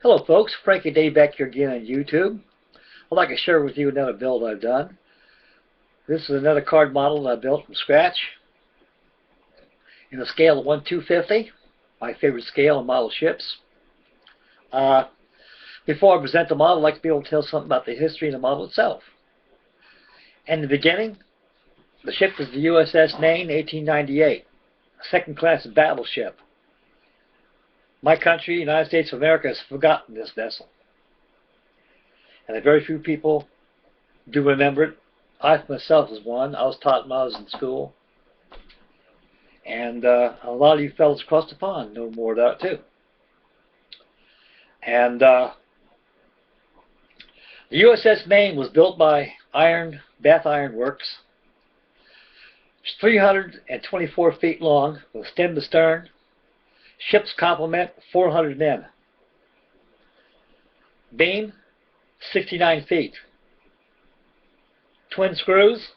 Hello folks, Frankie Day back here again on YouTube. I'd like to share with you another build I've done. This is another card model that I built from scratch in a scale of 1/250, my favorite scale in model ships. Before I present the model, I'd like to be able to tell something about the history of the model itself. In the beginning, the ship was the USS MAINE 1898, a second-class battleship. My country, United States of America, has forgotten this vessel. And very few people do remember it. I myself was one. I was taught when I was in school. And a lot of you fellows across the pond know more about it too. And the USS MAINE was built by Bath Iron Works. It's 324 feet long with stem to stern. Ship's complement, 400 men. Beam, 69 feet. Twin screws,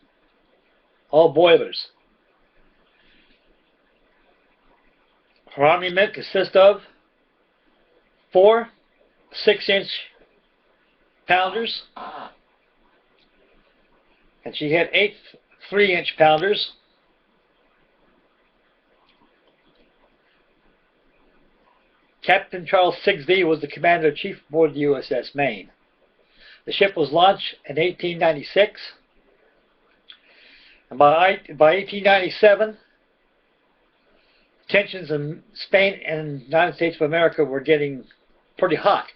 all boilers. Her armament consists of 4 6-inch pounders, and she had 8 3-inch pounders. Captain Charles Sigsbee was the commander-in-chief aboard the USS MAINE. The ship was launched in 1896, and by 1897, tensions in Spain and the United States of America were getting pretty hot.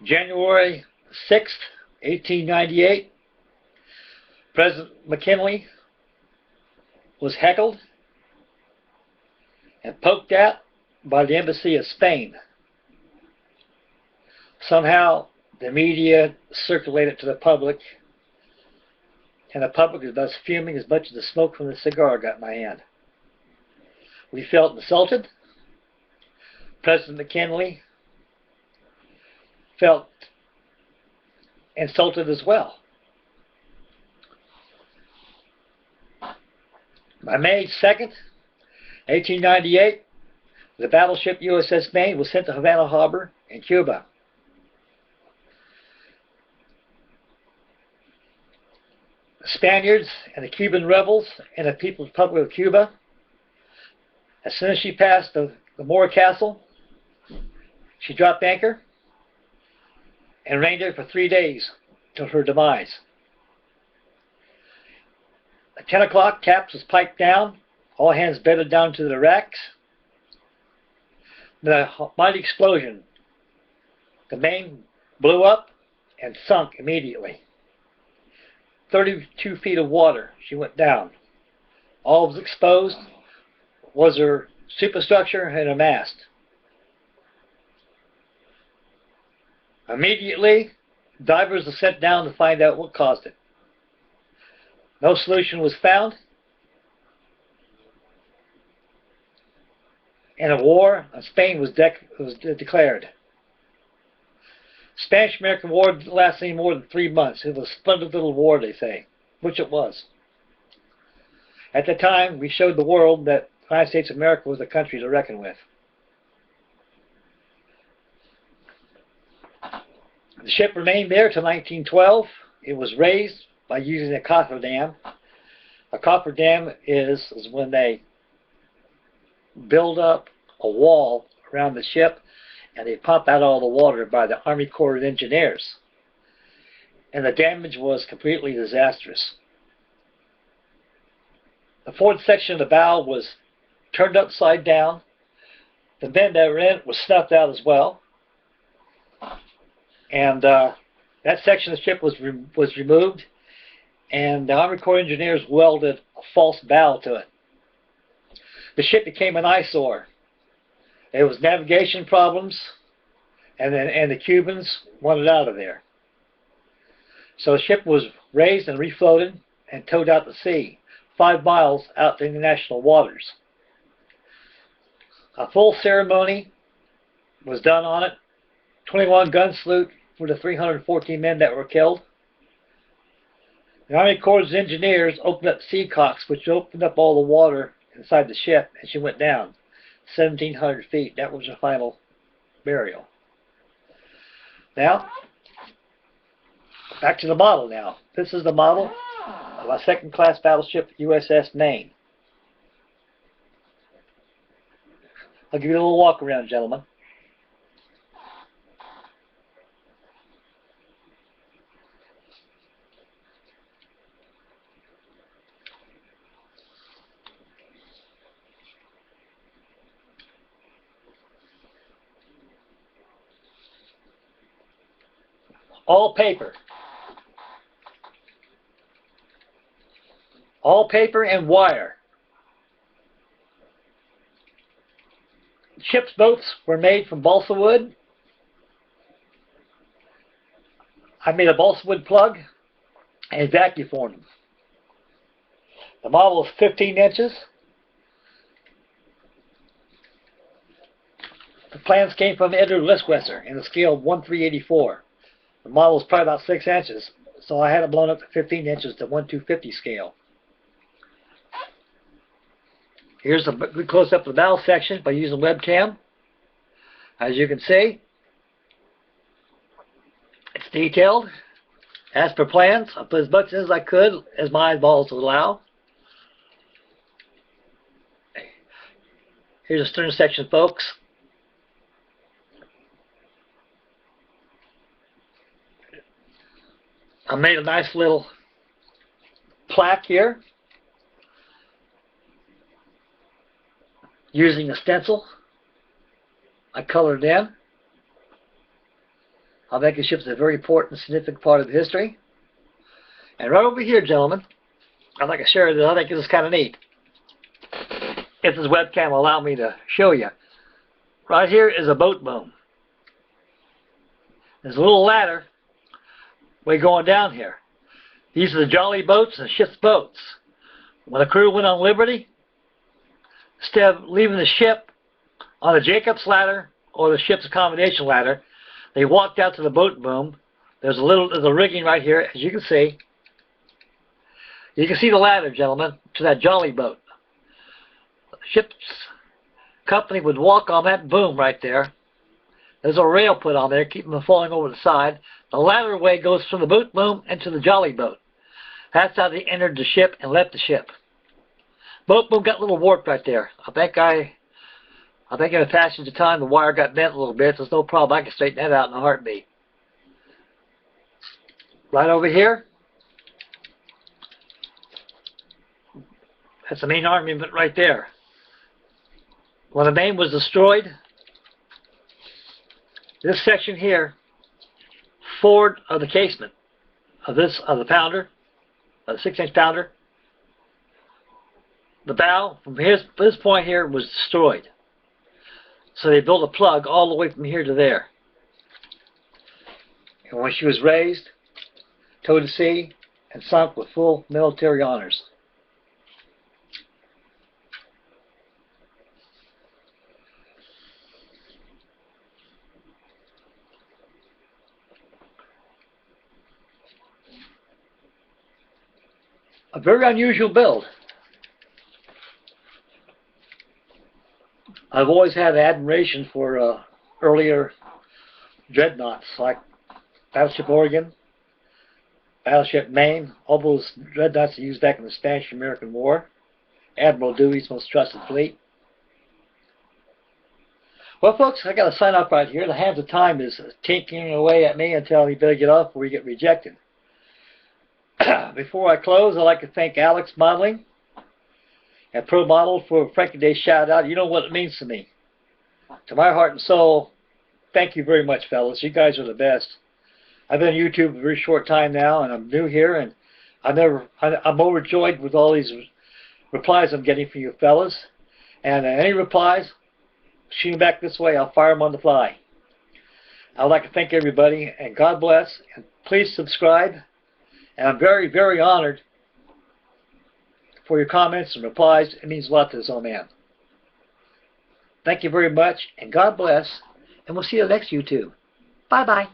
January 6th, 1898, President McKinley was heckled and poked at by the embassy of Spain. Somehow the media circulated to the public, and the public was thus fuming as much as the smoke from the cigar got in my hand. We felt insulted. President McKinley felt insulted as well. By May 2nd, 1898, the battleship USS MAINE was sent to Havana Harbor in Cuba. The Spaniards and the Cuban rebels and the People's Republic of Cuba, as soon as she passed the Moore Castle, she dropped anchor and remained there for 3 days till her demise. At 10 o'clock, taps was piped down. All hands bedded down to the racks. The mighty explosion. The MAINE blew up and sunk immediately. 32 feet of water. She went down. All was exposed was her superstructure and her mast. Immediately, divers were sent down to find out what caused it. No solution was found. And a war on Spain was declared. Spanish-American War didn't last any more than 3 months. It was a splendid little war, they say, which it was. At the time, we showed the world that the United States of America was a country to reckon with. The ship remained there till 1912. It was raised by using a cofferdam. A cofferdam is when they build up a wall around the ship and they pump out all the water by the Army Corps of Engineers. And the damage was completely disastrous. The forward section of the bow was turned upside down. The men that were in it was snuffed out as well. And that section of the ship was removed, and the Army Corps of Engineers welded a false bow to it. The ship became an eyesore. There was navigation problems, and the Cubans wanted out of there. So the ship was raised and refloated and towed out to sea, 5 miles out to international waters. A full ceremony was done on it. 21 gun salute for the 314 men that were killed. The Army Corps of Engineers opened up sea cocks, which opened up all the water inside the ship, and she went down. 1,700 feet. That was the final burial. Now, back to the model now. This is the model of a second-class battleship, USS Maine. I'll give you a little walk around, gentlemen. All paper. All paper and wire. Ship's boats were made from balsa wood. I made a balsa wood plug and vacuum formed them. The model is 15 inches. The plans came from Edward Lisquesser in the scale of 1:384. The model is probably about 6 inches, so I had it blown up to 15 inches to 1:250 scale. Here's a good close-up of the bow section by using webcam. As you can see, it's detailed as per plans. I put as much as I could as my eyeballs would allow. Here's the stern section, folks. I made a nice little plaque here using a stencil. I colored it in. I think the ship's a very important, significant part of history. And right over here, gentlemen, I'd like to share this. I think this is kind of neat. If this webcam will allow me to show you. Right here is a boat boom. There's a little ladder way going down here. These are the jolly boats and the ship's boats. When the crew went on liberty, instead of leaving the ship on the Jacob's ladder or the ship's accommodation ladder, they walked out to the boat boom. There's a rigging right here, as you can see. You can see the ladder, gentlemen, to that jolly boat. The ship's company would walk on that boom right there. There's a rail put on there, keeping them falling over the side. The ladder way goes from the boat boom into the jolly boat. That's how they entered the ship and left the ship. Boat boom got a little warped right there. I think in the passage of time the wire got bent a little bit. There's no problem. I can straighten that out in a heartbeat. Right over here, that's the main armament right there. When the Maine was destroyed, this section here, forward of the casement of the pounder, of the 6-inch pounder, the bow from this point here was destroyed. So they built a plug all the way from here to there. And when she was raised, towed to sea, and sunk with full military honors. A very unusual build. I've always had admiration for earlier dreadnoughts like Battleship Oregon, Battleship Maine, all those dreadnoughts used back in the Spanish-American War, Admiral Dewey's most trusted fleet. Well, folks, I got to sign up right here. The hands of time is tinkering away at me until you better get off or you get rejected. Before I close, I'd like to thank Alex Modeling and Pro Model for a Frankie Day shout out. You know what it means to me. To my heart and soul, thank you very much, fellas. You guys are the best. I've been on YouTube a very short time now, and I'm new here, and I'm overjoyed with all these replies I'm getting from you fellas. And any replies, shoot them back this way. I'll fire them on the fly. I'd like to thank everybody, and God bless, and please subscribe. And I'm very, very honored for your comments and replies. It means a lot to this old man. Thank you very much, and God bless, and we'll see you next YouTube. Bye-bye.